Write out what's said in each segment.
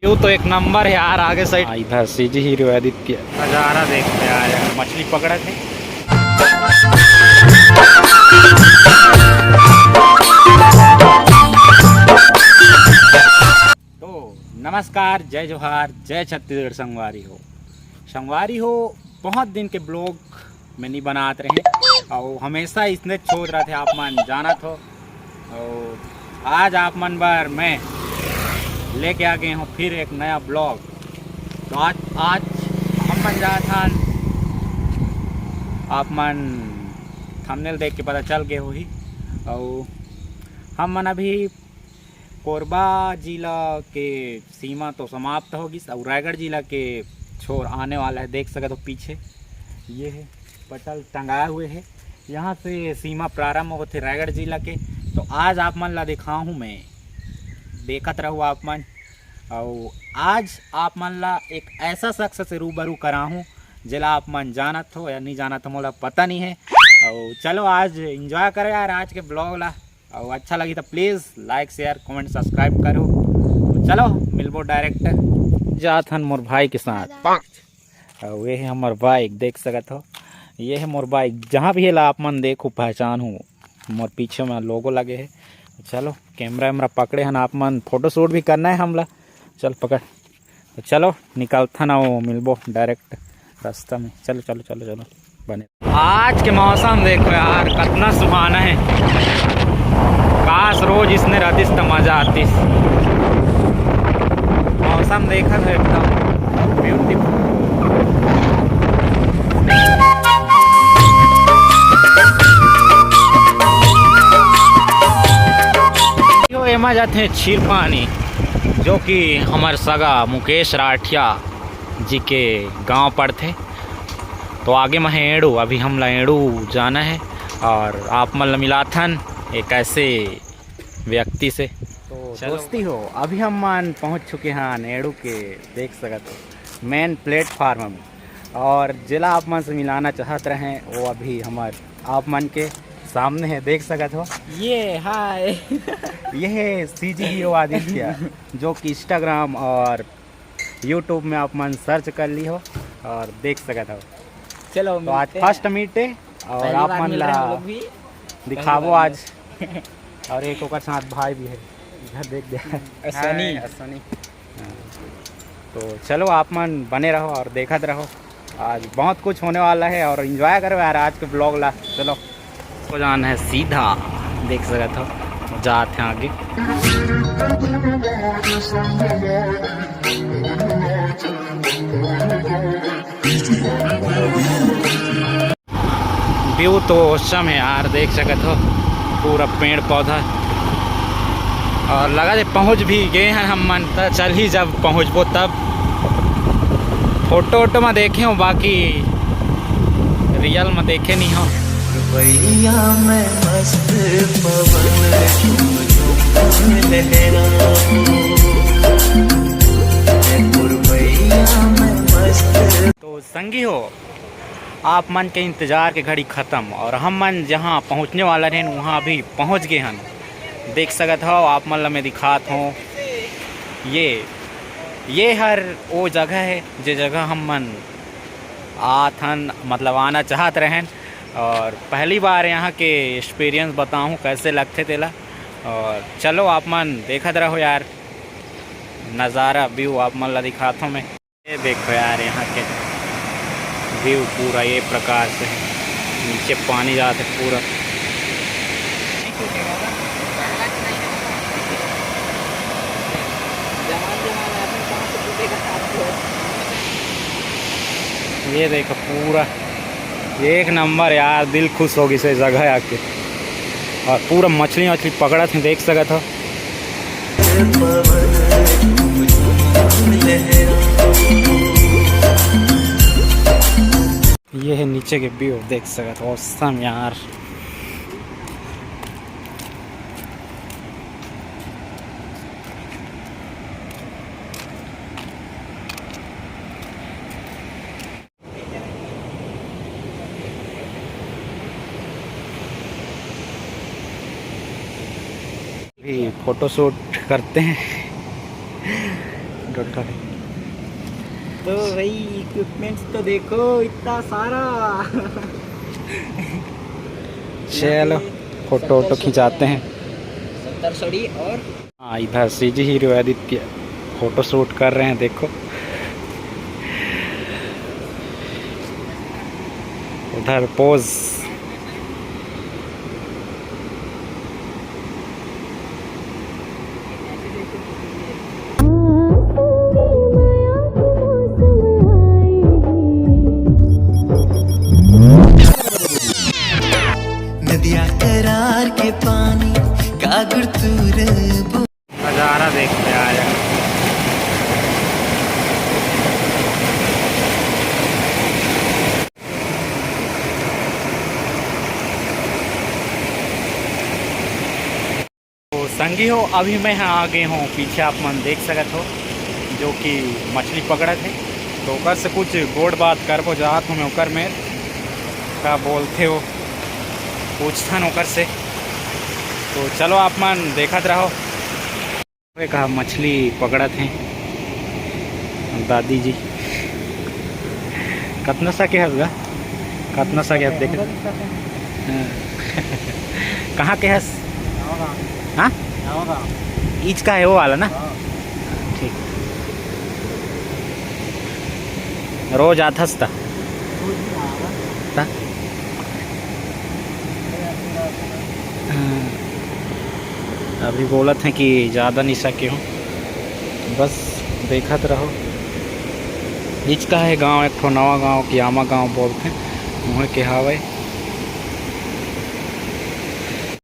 View तो एक number है यार। आगे साइड इधर सीजी हीरो आदित्य नजारा देखते यार, मछली पकड़ा थे। तो नमस्कार, जय जोहार, जय छत्तीसगढ़। संगवारी हो बहुत दिन के ब्लॉग में नहीं बनाते रहे और हमेशा इसने छोड़ रहे थे आप मन जाना तो। और आज आप मन बार मैं लेके आ गए हूँ फिर एक नया ब्लॉग। तो आज हम मन जा था, आप मन थंबनेल देख के पता चल गए हो ही। और हम मन अभी कोरबा जिला के सीमा तो समाप्त होगी और रायगढ़ जिला के छोर आने वाला है। देख सके तो पीछे ये है पटल टंगाए हुए है, यहाँ से सीमा प्रारंभ होते रायगढ़ जिला के। तो आज आप मन ला दिखाऊँ हूँ मैं, देखत रहो आप मन। और आज आप मन ला एक ऐसा शख्स से रूबरू करा हूँ जिला आप मन जानत हो या नहीं जानत हो मोला पता नहीं है। और चलो आज एंजॉय करो यार आज के ब्लॉग ला। और अच्छा लगी तो please like share comment subscribe करो। तो चलो मिलबो डायरेक्ट जात हन मोर भाई के साथ। और ये है हमार बाइक, देख सकत हो ये है मोर बाइक। जहाँ भी है ला आप मन देखो पहचान हूँ, मोर पीछे में लोगो लगे है। चलो कैमरा वैमरा पकड़े हन आप मन, फोटो शूट भी करना है हमला। चल पकड़, तो चलो निकलता ना वो मिलबो डायरेक्ट रास्ता में। चलो चलो चलो चलो बने। आज के मौसम देखो यार कितना सुहाना है, काश रोज इसने रहतीस तो मजा आतीस। मौसम देखा था एकदम ब्यूटीफुल। एमा जाते हैं क्षीरपानी, जो कि हमारे सगा मुकेश राठिया जी के गांव पड़ते। तो आगे में है एड़ू, अभी हम ला एड़ू जाना है। और आप मन मिला थन एक ऐसे व्यक्ति से। तो दोस्ती हो अभी हम मन पहुंच चुके हैं एड़ू के, देख सकते हो मेन प्लेटफार्म में। और जिला आप मन से मिलाना चाहते रहे वो अभी हमारे आप मन के सामने है, देख सकते हो। ये हाय ये है सीजी हीरो आदित्य, जो कि इंस्टाग्राम और यूट्यूब में आप मन सर्च कर ली हो और देख सकते हो। चलो तो आज फर्स्ट मीट है और आप मन ला दिखावो आज। और एक ओकर साथ भाई भी है, इधर देख दे सनी। तो चलो आप मन बने रहो और देखते रहो, आज बहुत कुछ होने वाला है। और एंजॉय करो यार आज के ब्लॉग ला। चलो तो जाना है सीधा, देख सकते हो जाते हैं आगे। व्यू तो औसम है यार, देख सकते हो पूरा पेड़ पौधा। और लगा दे पहुंच भी गए हैं हम मन, चल ही जब पहुंचबो तब फोटो वोटो में देखे हो, बाकी रियल में देखे नहीं हो। भैया मैं मस्त पवन लहरा, तो संगी हो आप मन के इंतज़ार के घड़ी ख़त्म और हम मन जहाँ पहुँचने वाला रहे वहाँ भी पहुँच गए हन। देख सकते हो आप मन ला मैं दिखात हूँ, ये हर वो जगह है जो जगह हम मन आथन मतलब आना चाहत रहें। और पहली बार यहाँ के एक्सपीरियंस बताऊँ कैसे लगते तेला। और चलो आप मन देखत रहो यार नज़ारा व्यू आप मन ला दिखाता हूँ मैं। ये देखो यार यहाँ के व्यू पूरा ये प्रकार से है, नीचे पानी जाते पूरा। ये देखो पूरा एक नंबर यार, दिल खुश होगी से जगह आके। और पूरा मछली वछली पकड़ा थे, देख सकते हो। ये है नीचे के व्यू, देख सकते हो औसम यार। भी फोटो शूट करते हैं, टोटो है। तो भाई इक्विपमेंट्स तो देखो इतना सारा। चलो फोटो वोटो खिंचाते हैं। 70 सड़ी और हाँ इधर CG hero Aditya photo shoot कर रहे हैं देखो। उधर पोज नदिया करार के पानी कागड़ तूर नज़ारा देखते आया। तो संगी हो अभी मैं यहाँ आ गए हूँ पीछे आप मन देख सकत हो जो कि मछली पकड़त है। तो ओकर से कुछ गोड़ बात करबो जात हूँ मैं ओकर में का बोलते हो पूछथन ओकर से। तो चलो आप मन देखत रहो। कहा मछली पकड़त हैं दादी जी। कतना सा के हस गा कतना सा के हस देख कहाँ के हस हाँ ईच का है वो वाला ना। ठीक रोज आथस था अभी बोलत हैं कि ज़्यादा नहीं सके हूँ बस देखत रहो। ईच का है गांव एक ठो नवा गांव की आमा गांव बोलते हैं वहाँ के हावे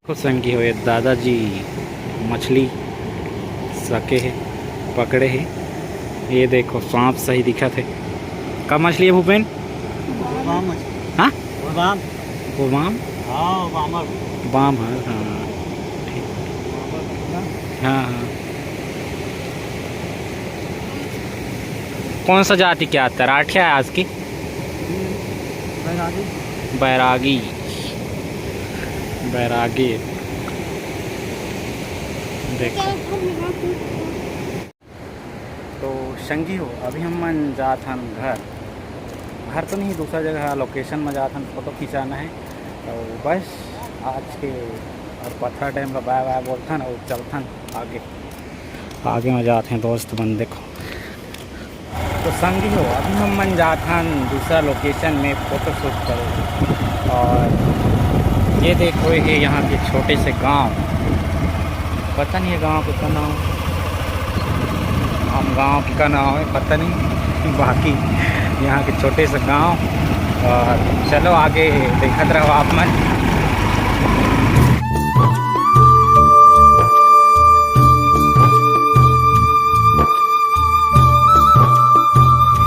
खुद संगी हुए दादाजी मछली सके है पकड़े है। ये देखो सांप सही दिखत है। का मछली है भूपेन? हाँ वो बाम बाम है हाँ ठीक हाँ हाँ। कौन सा जाति क्या आता है? राठिया है आज की बैरागी बैरागी देखो। तो संगी हो अभी हम मन जात हन घर तो नहीं दूसरा जगह लोकेशन में जात हन फोटो खिंचाना है। तो बस आज के और पत्थर टाइम का बाय बाय बोलथन और चलथन आगे में जाते हैं दोस्त बन देखो। तो संगी हो अभी हम मन जात हन दूसरा लोकेशन में फ़ोटो शूट करो। और ये देखो ये यहाँ के छोटे से गांव पता नहीं है गांव का नाम हम गांव का नाम है पता नहीं बाकी यहाँ के छोटे से गांव। और चलो आगे देखते रहो आप मन।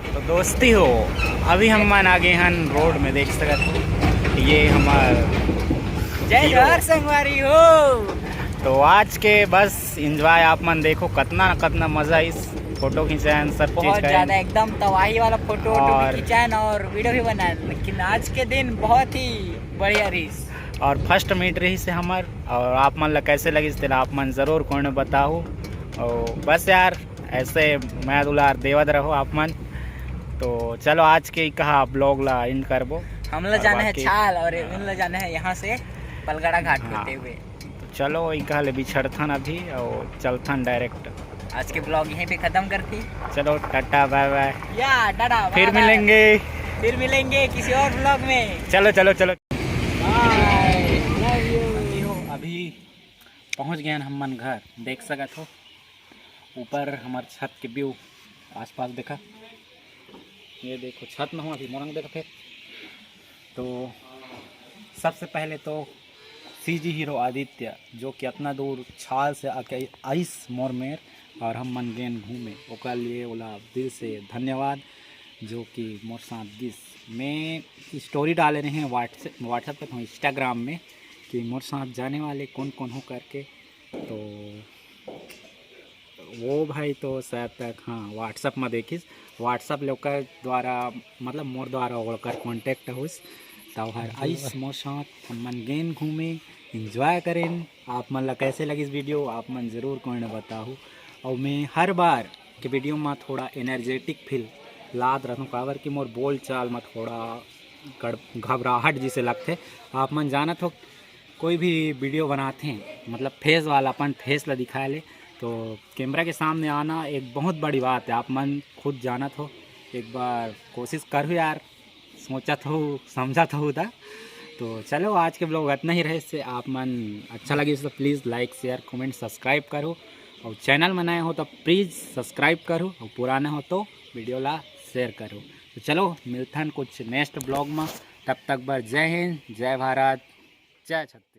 तो दोस्ती हो अभी हम मन आगे हन रोड में देख सकते ये हमार जय जोहार संगवारी हो। तो आज के बस एंजॉय आप मन देखो कितना कितना मज़ा इस फोटो खिंचाएं सब चीज़ बहुत ज़्यादा एकदम तबाही वाला फोटो भी खिंचाएं और वीडियो भी बनाएं। लेकिन आज के दिन बहुत ही बढ़िया रही और फर्स्ट मीट रही से हमार। और आप मन ला कैसे लगी इस आप मन ज़रूर कौन बताओ। और बस यार ऐसे मैं दुलार देवत रहो आप मन। तो चलो आज के कहा ब्लॉग ला इन करबो। हम लोग जाना है छाल और उन लोग जाना है यहाँ से पलगड़ा घाट होते हुए। तो चलो इनका ले बिछड़थन अभी और चलथन डायरेक्ट। आज के ब्लॉग यहीं पे खत्म करती। चलो टाटा बाय बाय या टाटा फिर मिलेंगे किसी और ब्लॉग में। चलो चलो चलो अभी पहुंच गए हम मन घर देख सकत हो ऊपर हमारे छत के व्यू आसपास देखा। ये देखो छत में हूँ अभी मोरंग देखो फिर। तो सबसे पहले तो सीजी हीरो आदित्य जो कि इतना दूर छाल से आके आइस मोर मेर और हम मन गेन घूमे ओका लिए बोला दिल से धन्यवाद। जो कि मोर साथ दिस में स्टोरी डाले रहे हैं व्हाट्सएप पे इंस्टाग्राम में कि मोर साथ जाने वाले कौन कौन हो करके। तो वो भाई तो शायद तक हाँ व्हाट्सएप में देखिस व्हाट्सएप लोग द्वारा मतलब मोर द्वारा ओकर कॉन्टेक्ट होइस। तो हर आइस मोर साथ हम मन गेन घूमे इंजॉय करें। आप मन ला कैसे लगी इस वीडियो आप मन ज़रूर कोई न बताओ। और मैं हर बार कि वीडियो में थोड़ा एनर्जेटिक फील लाद रहूँ काबर कि मोर बोल चाल में थोड़ा घबराहट जिसे लगते। आप मन जानत हो कोई भी वीडियो बनाते हैं मतलब फेस वाला अपन फेस ला दिखाए ले तो कैमरा के सामने आना एक बहुत बड़ी बात है। आप मन खुद जानत हो, एक बार कोशिश करो यार, सोचत हो समझत हो था। तो चलो आज के ब्लॉग इतना ही रहे। से आप मन अच्छा लगे तो please like share comment subscribe करो और चैनल में नए हो तो प्लीज़ सब्सक्राइब करो और पुराने हो तो वीडियो ला शेयर करो। तो चलो मिलते हैं कुछ नेक्स्ट ब्लॉग में, तब तक बर जय हिंद, जय भारत, जय छत्तीसगढ़।